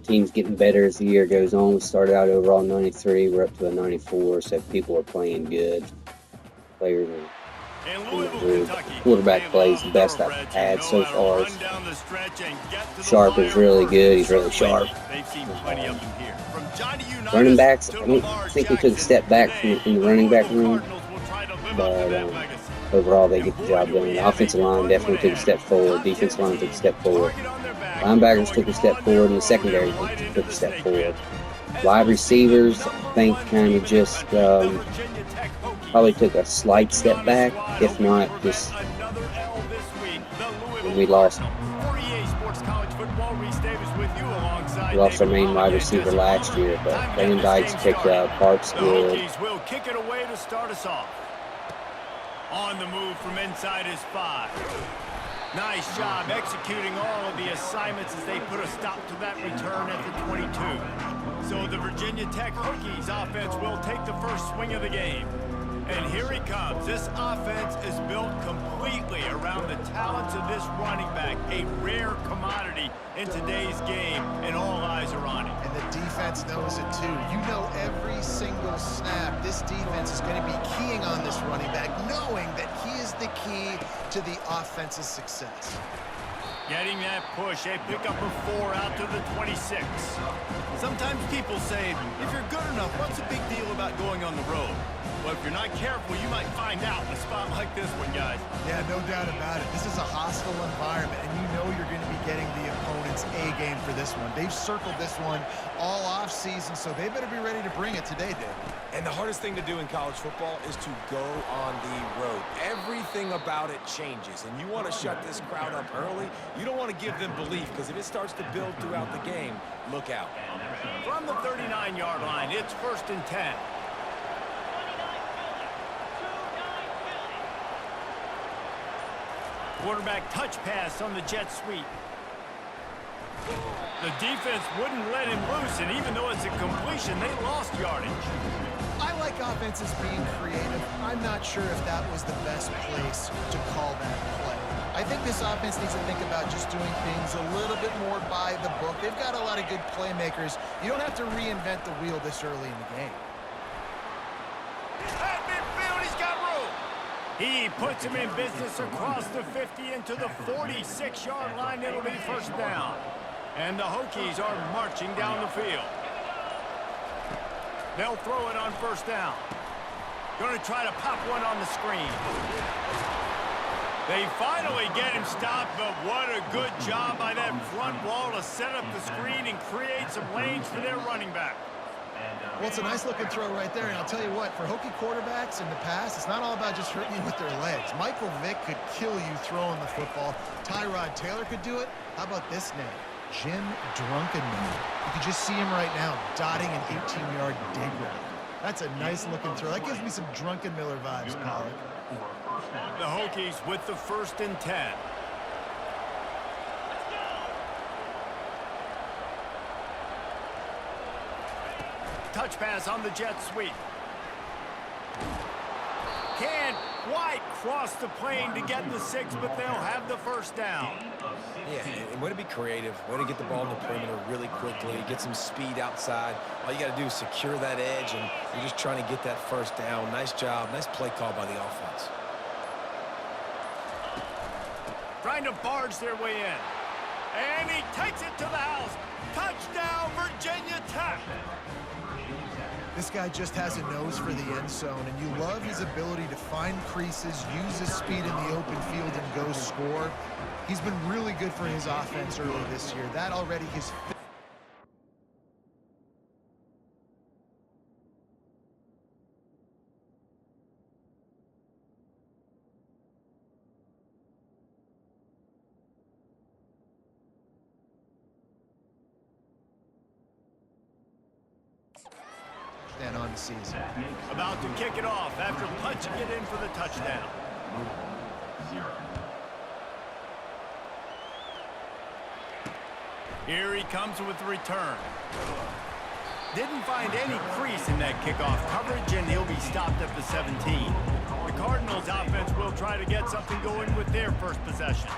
team's getting better as the year goes on. We started out overall 93. We're up to a 94, so people are playing good. Players are good. Quarterback plays the best I've had so far. Sharp is really good. He's really sharp. Running backs, I don't think we took a step back in the running back room, but overall they get the job done. The offensive line definitely took a step forward. Defensive line took a step forward. Linebackers took a step forward, and the secondary took a step forward. Wide receivers, I think, kind of just probably took a slight step back, if not just we lost our main wide receiver last year, but Van Dyke's picked up, Park's good. Will kick it away to start us off. On the move from inside his 5. Nice job executing all of the assignments as they put a stop to that return at the 22. So the Virginia Tech Hokies offense will take the first swing of the game. And here he comes. This offense is built completely around the talents of this running back, a rare commodity in today's game, and all eyes are on him. And the defense knows it too. You know every single snap this defense is going to be keying on this running back, knowing that he is the key to the offense's success. Getting that push, a pickup of 4 out to the 26. Sometimes people say, if you're good enough, what's the big deal about going on the road? Well, if you're not careful, you might find out in a spot like this one, guys. Yeah, no doubt about it. This is a hostile environment, and you know you're going to be getting the opponent's A game for this one. They've circled this one all off-season, so they better be ready to bring it today, David. And the hardest thing to do in college football is to go on the road. Everything about it changes, and you want to shut this crowd up early. You don't want to give them belief, because if it starts to build throughout the game, look out. From the 39-yard line, it's 1st and 10. Quarterback touch pass on the jet sweep. The defense wouldn't let him loose, and even though it's a completion, they lost yardage. I like offenses being creative. I'm not sure if that was the best place to call that play. I think this offense needs to think about just doing things a little bit more by the book. They've got a lot of good playmakers. You don't have to reinvent the wheel this early in the game. At midfield, he's got room. He puts him in business across the 50 into the 46-yard line. It'll be 1st down. And the Hokies are marching down the field. They'll throw it on 1st down. Going to try to pop one on the screen. They finally get him stopped, but what a good job by that front wall to set up the screen and create some lanes for their running back. Well, it's a nice-looking throw right there, and I'll tell you what, for Hokie quarterbacks in the past, it's not all about just hurting you with their legs. Michael Vick could kill you throwing the football. Tyrod Taylor could do it. How about this name? Jim Drunkenmiller. You can just see him right now dotting an 18-yard dig route. That's a nice-looking throw. That gives me some Drunkenmiller vibes, Pollock. The Hokies with the 1st and 10. Touch pass on the jet sweep. Can't quite cross the plane to get the 6, but they'll have the 1st down. Yeah, and way to be creative, way to get the ball in the perimeter really quickly, get some speed outside. All you got to do is secure that edge, and you're just trying to get that 1st down. Nice job, nice play call by the offense. Trying to barge their way in. And he takes it to the house. Touchdown, Virginia Tech. This guy just has a nose for the end zone, and you love his ability to find creases, use his speed in the open field, and go score. He's been really good for his offense early this year. That already his on the season. About to kick it off after punching it in for the touchdown. Here he comes with the return. Didn't find any crease in that kickoff coverage, and he'll be stopped at the 17. The Cardinals offense will try to get something going with their first possession.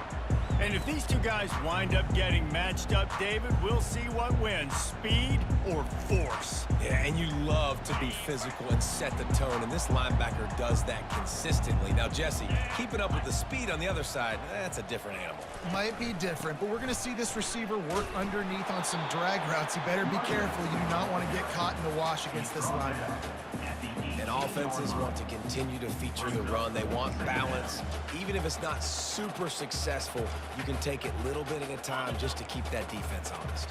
And if these two guys wind up getting matched up, David, we'll see what wins, speed or force. Yeah, and you love to be physical and set the tone, and this linebacker does that consistently. Now, Jesse, keeping up with the speed on the other side, that's a different animal. Might be different, but we're going to see this receiver work underneath on some drag routes. You better be careful. You do not want to get caught in the wash against this linebacker. And offenses want to continue to feature the run. They want balance. Even if it's not super successful, you can take it little bit at a time just to keep that defense honest.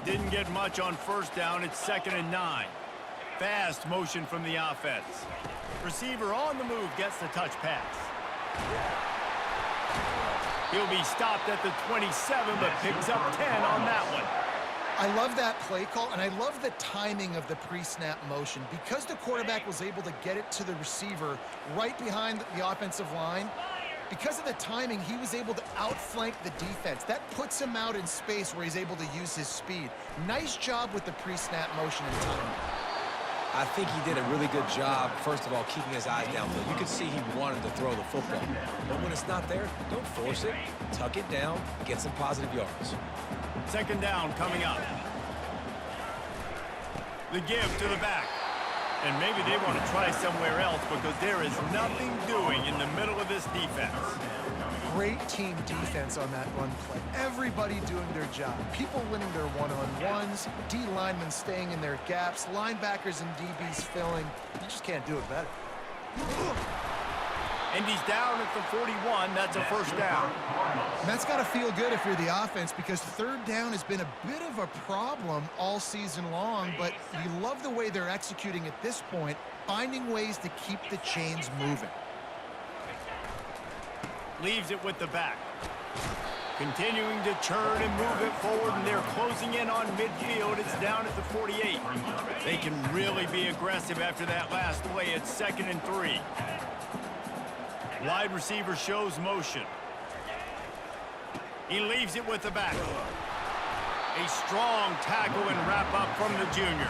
Didn't get much on first down. It's 2nd and 9. Fast motion from the offense. Receiver on the move gets the touch pass. He'll be stopped at the 27, but picks up 10 on that one. I love that play call, and I love the timing of the pre-snap motion. Because the quarterback was able to get it to the receiver right behind the offensive line, because of the timing, he was able to outflank the defense. That puts him out in space where he's able to use his speed. Nice job with the pre-snap motion and timing. I think he did a really good job, first of all, keeping his eyes downfield. You could see he wanted to throw the football. But when it's not there, don't force it. Tuck it down, get some positive yards. 2nd down coming up. The give to the back. And maybe they want to try somewhere else because there is nothing doing in the middle of this defense. Great team defense on that run play. Everybody doing their job. People winning their one-on-ones, D linemen staying in their gaps, linebackers and DBs filling. You just can't do it better. And he's down at the 41. That's a 1st down. And that's got to feel good if you're the offense, because 3rd down has been a bit of a problem all season long, but you love the way they're executing at this point, finding ways to keep the chains moving. Leaves it with the back. Continuing to churn and move it forward, and they're closing in on midfield. It's down at the 48. They can really be aggressive after that last play. It's 2nd and 3. Wide receiver shows motion. He leaves it with the back. A strong tackle and wrap up from the junior.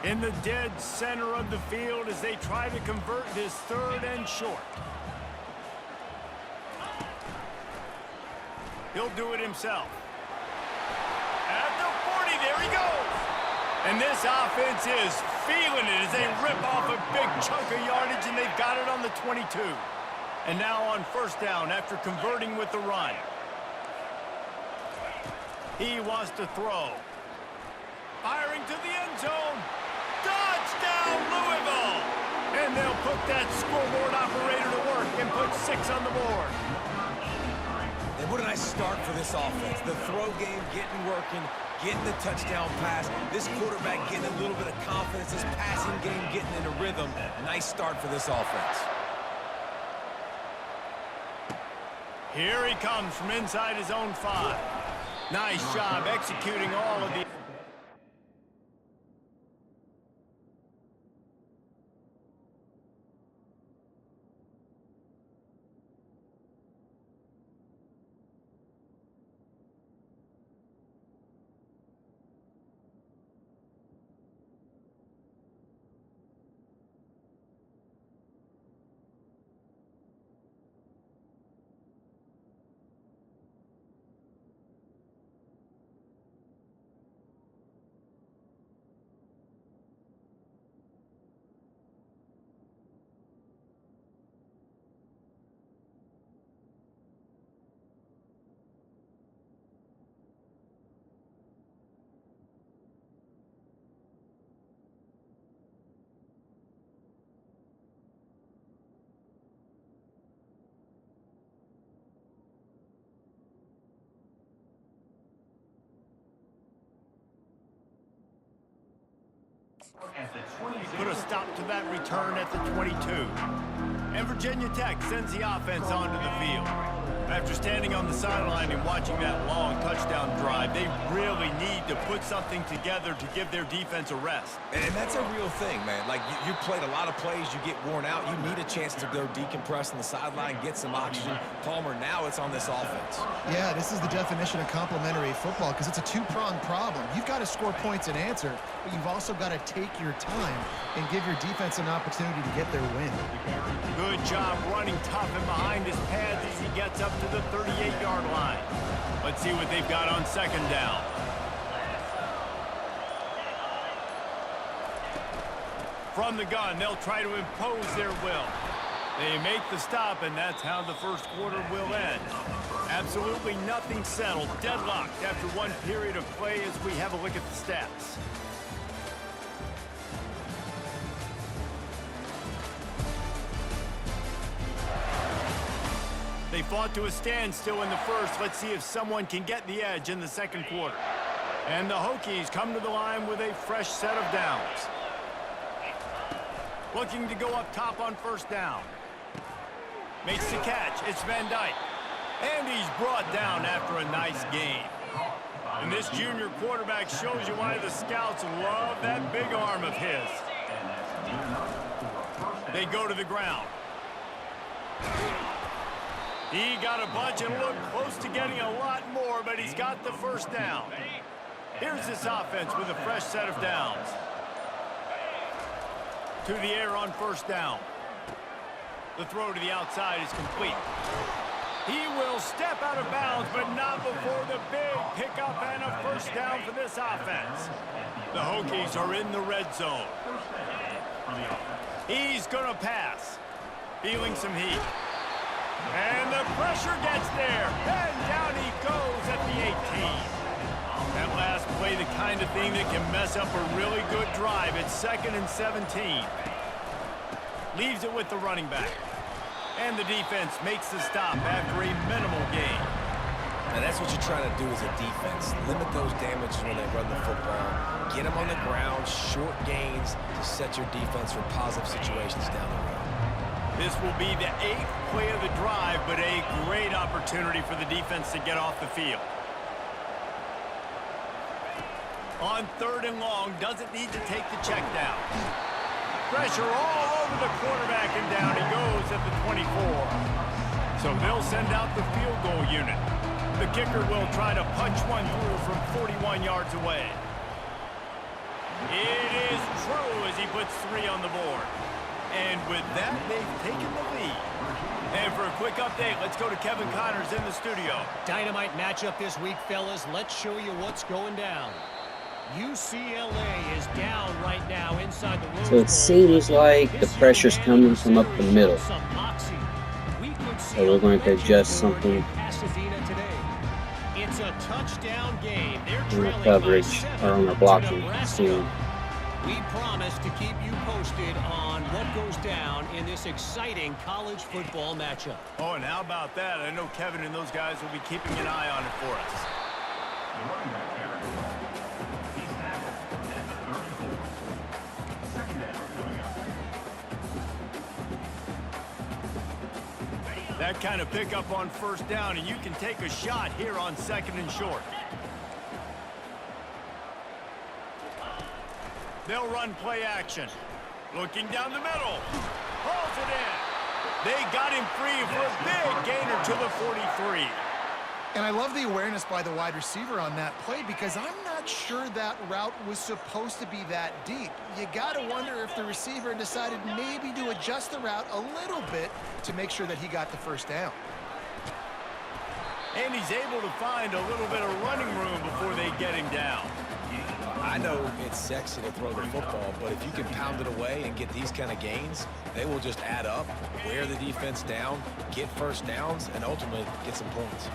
In the dead center of the field as they try to convert this 3rd and short. He'll do it himself. At the 40, there he goes. And this offense is feeling it as they rip off a big chunk of yardage, and they've got it on the 22. And now on 1st down after converting with the run. He wants to throw. Firing to the end zone. Touchdown, Louisville! And they'll put that scoreboard operator to work and put 6 on the board. And what a nice start for this offense. The throw game getting working, getting the touchdown pass. This quarterback getting a little bit of confidence. This passing game getting in a rhythm. Nice start for this offense. Here he comes from inside his own 5. Nice job executing all of the... Put a stop to that return at the 22. And Virginia Tech sends the offense onto the field. After standing on the sideline and watching that long touchdown drive, they really need to put something together to give their defense a rest. And that's a real thing, man. Like, you played a lot of plays, you get worn out, you need a chance to go decompress on the sideline, get some oxygen. Palmer, now it's on this offense. Yeah, this is the definition of complementary football because it's a two-pronged problem. You've got to score points and answer, but you've also got to take your time and give your defense an opportunity to get their win. Good job running tough and behind his pads as he gets up to the 38-yard line. Let's see what they've got on second down. From the gun, they'll try to impose their will. They make the stop, and that's how the first quarter will end. Absolutely nothing settled, deadlocked after one period of play as we have a look at the stats. They fought to a standstill in the first. Let's see if someone can get the edge in the second quarter. And the Hokies come to the line with a fresh set of downs. Looking to go up top on first down. Makes the catch. It's Van Dyke. And he's brought down after a nice gain. And this junior quarterback shows you why the scouts love that big arm of his. They go to the ground. He got a bunch and looked close to getting a lot more, but he's got the first down. Here's this offense with a fresh set of downs. To the air on first down. The throw to the outside is complete. He will step out of bounds, but not before the big pickup and a first down for this offense. The Hokies are in the red zone. He's going to pass. Feeling some heat. And the pressure gets there. And down he goes at the 18. That last play, the kind of thing that can mess up a really good drive. It's 2nd and 17. Leaves it with the running back. And the defense makes the stop after a minimal gain. And that's what you're trying to do as a defense. Limit those damages when they run the football. Get them on the ground, short gains to set your defense for positive situations down the road. This will be the 8th play of the drive, but a great opportunity for the defense to get off the field. On 3rd and long, doesn't need to take the check down. Pressure all over the quarterback, and down he goes at the 24. So they'll send out the field goal unit. The kicker will try to punch one through from 41 yards away. It is true as he puts 3 on the board. And with that, they've taken the lead. And for a quick update, let's go to Kevin Connors in the studio. Dynamite matchup this week, fellas. Let's show you what's going down. UCLA is down right now inside the Rose So it seems like the pressure's coming from up the middle. So we're going to adjust something It's a touchdown game. on our coverage or on our blocking scheme. We promise to keep you posted on what goes down in this exciting college football matchup. Oh, and how about that? I know Kevin and those guys will be keeping an eye on it for us. That kind of pickup on first down, and you can take a shot here on 2nd and short. They'll run play action. Looking down the middle. Hauls it in. They got him free for a big gainer to the 43. And I love the awareness by the wide receiver on that play because I'm not sure that route was supposed to be that deep. You got to wonder if the receiver decided maybe to adjust the route a little bit to make sure that he got the first down. And he's able to find a little bit of running room before they get him down. I know it's sexy to throw the football, but if you can pound it away and get these kind of gains, they will just add up, wear the defense down, get first downs, and ultimately get some points.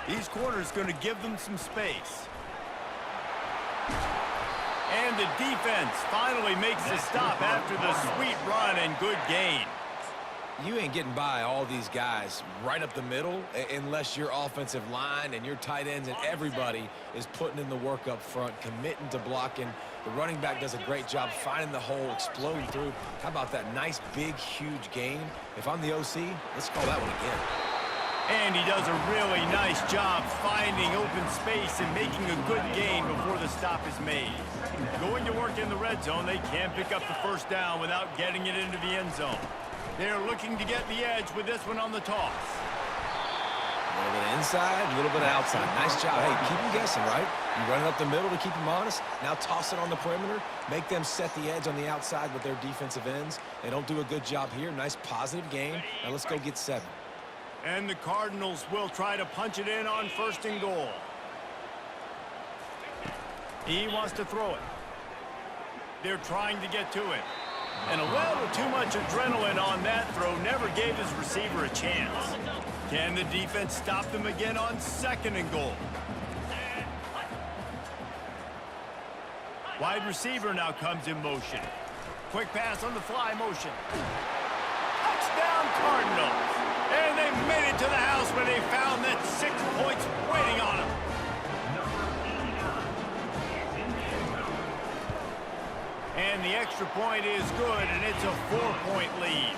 These corners going to give them some space. And the defense finally makes the stop after the sweet run and good gain. You ain't getting by all these guys right up the middle unless your offensive line and your tight ends and everybody is putting in the work up front, committing to blocking. The running back does a great job finding the hole, exploding through. How about that nice, big, huge gain? If I'm the OC, let's call that one again. And he does a really nice job finding open space and making a good gain before the stop is made. Going to work in the red zone, they can't pick up the first down without getting it into the end zone. They're looking to get the edge with this one on the toss. A little bit of inside, a little bit of outside. Nice job. Hey, keep them guessing, right? You run it up the middle to keep them honest. Now toss it on the perimeter. Make them set the edge on the outside with their defensive ends. They don't do a good job here. Nice positive game. Now let's go get 7. And the Cardinals will try to punch it in on 1st and goal. He wants to throw it. They're trying to get to it. And a little too much adrenaline on that throw never gave his receiver a chance. Can the defense stop them again on 2nd and goal? Wide receiver now comes in motion. Quick pass on the fly motion. Touchdown Cardinals. And they made it to the house where they found that 6 points waiting on them. And the extra point is good, and it's a 4-point lead.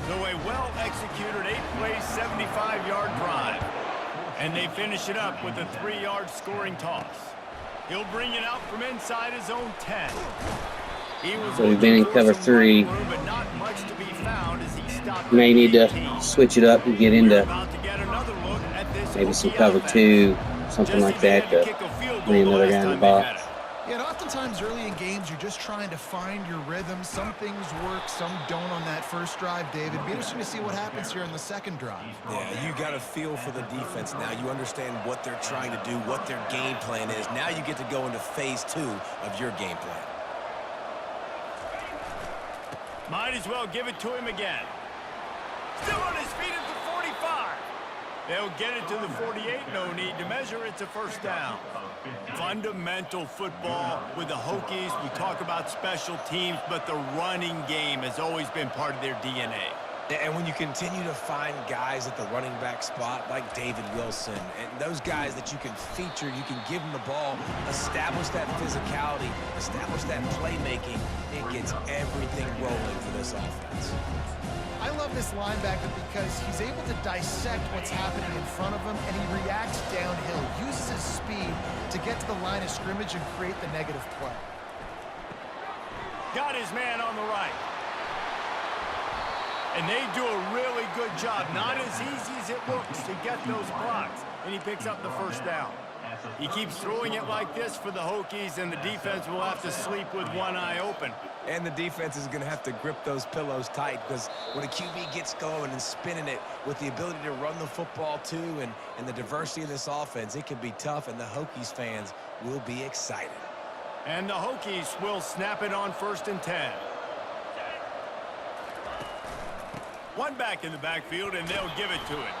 So a well-executed 8-play, 75-yard drive. And they finish it up with a 3-yard scoring toss. He'll bring it out from inside his own 10. So we've been in cover 3. May need to switch it up and get into maybe some cover 2, something like that, to bring another guy in the box. Yeah, and oftentimes early in games, you're just trying to find your rhythm. Some things work, some don't on that first drive, David. It'd be interesting to see what happens here in the 2nd drive. Yeah, you got a feel for the defense now. You understand what they're trying to do, what their game plan is. Now you get to go into phase 2 of your game plan. Might as well give it to him again. Still on his feet at the 45. They'll get it to the 48. No need to measure. It's a 1st down. Fundamental football with the Hokies. We talk about special teams, but the running game has always been part of their DNA. And when you continue to find guys at the running back spot like David Wilson and those guys that you can feature, you can give them the ball, establish that physicality, establish that playmaking, it gets everything rolling for this offense. I love this linebacker because he's able to dissect what's happening in front of him, and he reacts downhill, uses his speed to get to the line of scrimmage and create the negative play. Got his man on the right. And they do a really good job. Not as easy as it looks to get those blocks. And he picks up the 1st down. He keeps throwing it like this for the Hokies, and the defense will have to sleep with one eye open. And the defense is going to have to grip those pillows tight, because when a QB gets going and spinning it with the ability to run the football too and the diversity of this offense, it can be tough, and the Hokies fans will be excited. And the Hokies will snap it on 1st and 10. One back in the backfield, and they'll give it to it.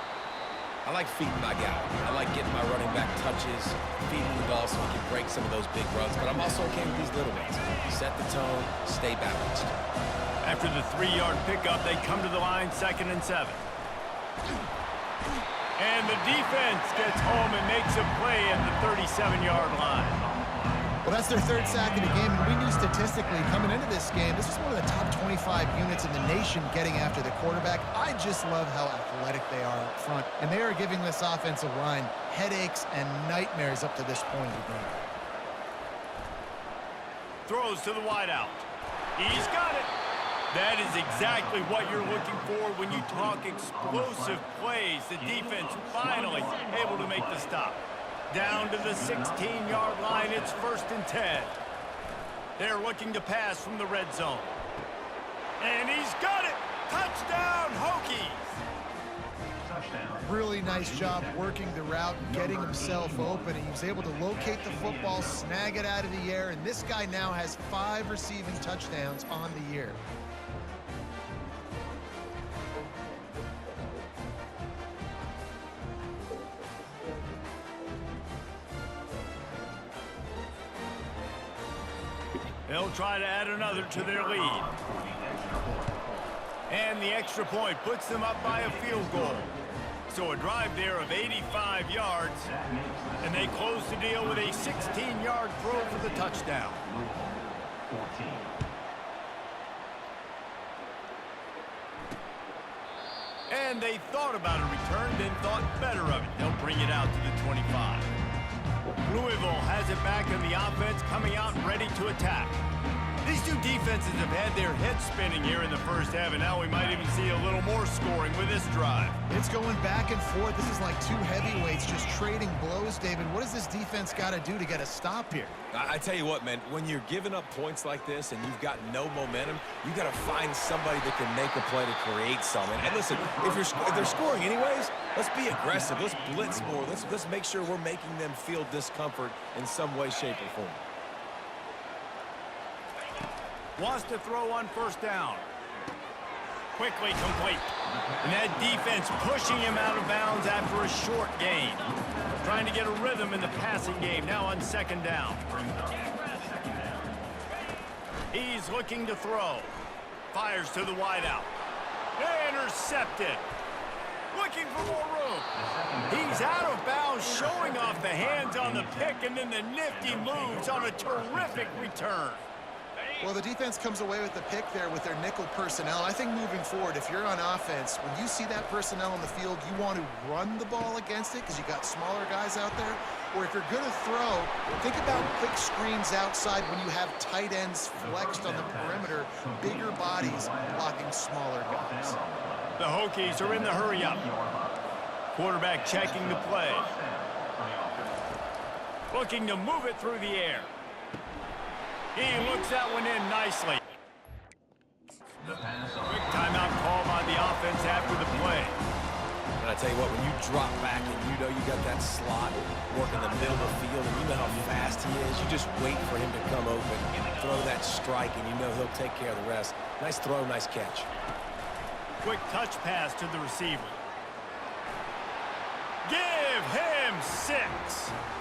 I like feeding my guy. I like getting my running back touches, feeding the ball so he can break some of those big runs. But I'm also okay with these little ones. Set the tone, stay balanced. After the 3-yard pickup, they come to the line 2nd and 7. And the defense gets home and makes a play at the 37-yard line. Well, that's their 3rd sack of the game, and we knew statistically coming into this game, this is one of the top 25 units in the nation getting after the quarterback. I just love how athletic they are up front, and they are giving this offensive line headaches and nightmares up to this point of the game. Throws to the wideout. He's got it. That is exactly what you're looking for when you talk explosive plays. The defense finally able to make the stop. Down to the 16-yard line, it's 1st and 10. They're looking to pass from the red zone. And he's got it! Touchdown, Hokies! Really nice job working the route and getting himself open. He was able to locate the football, snag it out of the air, and this guy now has 5 receiving touchdowns on the year. They'll try to add another to their lead. And the extra point puts them up by a field goal. So a drive there of 85 yards, and they close the deal with a 16-yard throw for the touchdown. And they thought about a return, then thought better of it. They'll bring it out to the 25. Louisville has it back in the offense, coming out ready to attack. These two defenses have had their heads spinning here in the first half, and now we might even see a little more scoring with this drive. It's going back and forth. This is like two heavyweights just trading blows, David. What does this defense got to do to get a stop here? I tell you what, man, when you're giving up points like this and you've got no momentum, you got to find somebody that can make a play to create something. And listen, if they're scoring anyways, let's be aggressive. Let's blitz more. Let's make sure we're making them feel discomfort in some way, shape, or form. Wants to throw on first down. Quickly complete. And that defense pushing him out of bounds after a short gain. Trying to get a rhythm in the passing game now on second down. He's looking to throw. Fires to the wideout. Intercepted. Looking for more room. He's out of bounds, showing off the hands on the pick, and then the nifty moves on a terrific return. Well, the defense comes away with the pick there with their nickel personnel. I think moving forward, if you're on offense, when you see that personnel on the field, you want to run the ball against it because you got smaller guys out there. Or if you're going to throw, think about quick screens outside when you have tight ends flexed on the perimeter, bigger bodies blocking smaller guys. The Hokies are in the hurry-up. Quarterback checking the play. Looking to move it through the air. He looks that one in nicely. Quick timeout call by the offense after the play. And I tell you what, when you drop back and you know you got that slot working the middle of the field and you know how fast he is, you just wait for him to come open, throw that strike, and you know he'll take care of the rest. Nice throw, nice catch. Quick touch pass to the receiver. Give him 6.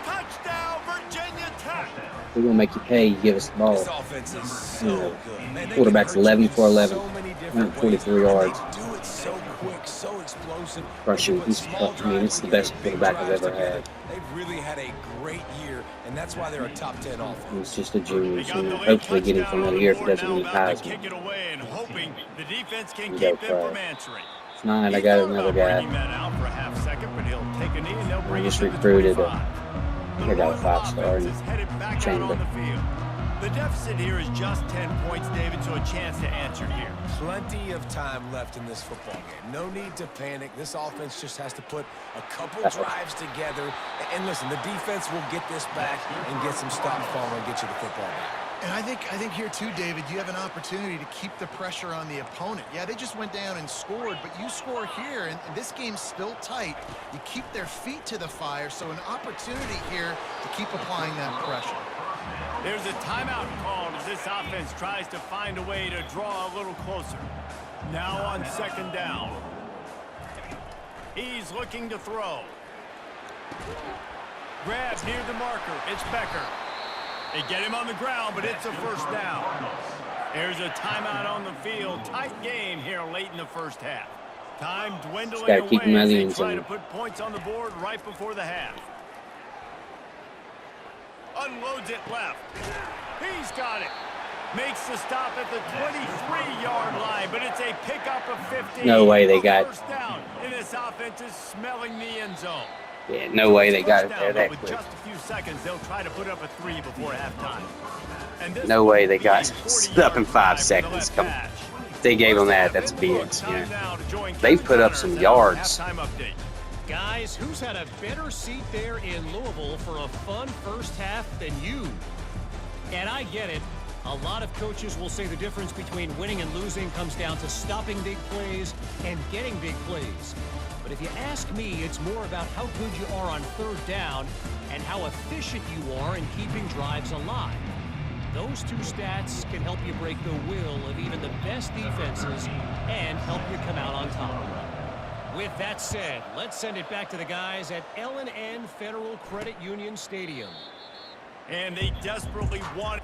Touchdown, Virginia Tech. We're going to make you pay. You give us the ball. This offense is so good. Man, Quarterback's 11 for 11. so many different 143 ways. yards. They do it so quick, so explosive. Rushing. They do it small It's the drives, best big quarterback I've drives ever together. had. They've really had a great year, and that's why they're a top 10 offense. He's just a junior, They got so the late hopefully get him touchdown from on another the year if he board, doesn't now win the about to Heisman. kick it away and hoping the defense can You keep go him for from it. answering. It's 9. I He got thought another about bringing guy. that out for a half second, but he'll take a knee and they'll bring I it just to the recruited 25. I got a 5-star Offense in is headed back out Chamber. on the field. The deficit here is just 10 points, David, so a chance to answer here. Plenty of time left in this football game. No need to panic. This offense just has to put a couple drives together. And listen, the defense will get this back and get some stop following and get you the football back. And I think here too, David, you have an opportunity to keep the pressure on the opponent. Yeah, they just went down and scored, but you score here, and this game's still tight. You keep their feet to the fire, so an opportunity here to keep applying that pressure. There's a timeout called as this offense tries to find a way to draw a little closer. Now on second down. He's looking to throw. Grab near the marker. It's Becker. They get him on the ground, but it's a first down. There's a timeout on the field. Tight game here late in the first half. Time dwindling gotta keep him away out of as the they end try zone. to put points on the board right before the half. Unloads it left. He's got it. Makes the stop at the 23-yard line, but it's a pickup of 15. No way they A got- first down, and this offense is smelling the end zone. Yeah, no way they got it First there down, but that with quick. just a few seconds, they'll try to put up a 3 before halftime. And this No way will they be got a it up in 40-yard 5 drive for the seconds. left Come on. hash. If they gave them that, that's BS. They put up some yards. Halftime update. Guys, who's had a better seat there in Louisville for a fun first half than you? And I get it. A lot of coaches will say the difference between winning and losing comes down to stopping big plays and getting big plays. But if you ask me, it's more about how good you are on third down and how efficient you are in keeping drives alive. Those two stats can help you break the will of even the best defenses and help you come out on top. With that said, let's send it back to the guys at L&N Federal Credit Union Stadium. And they desperately want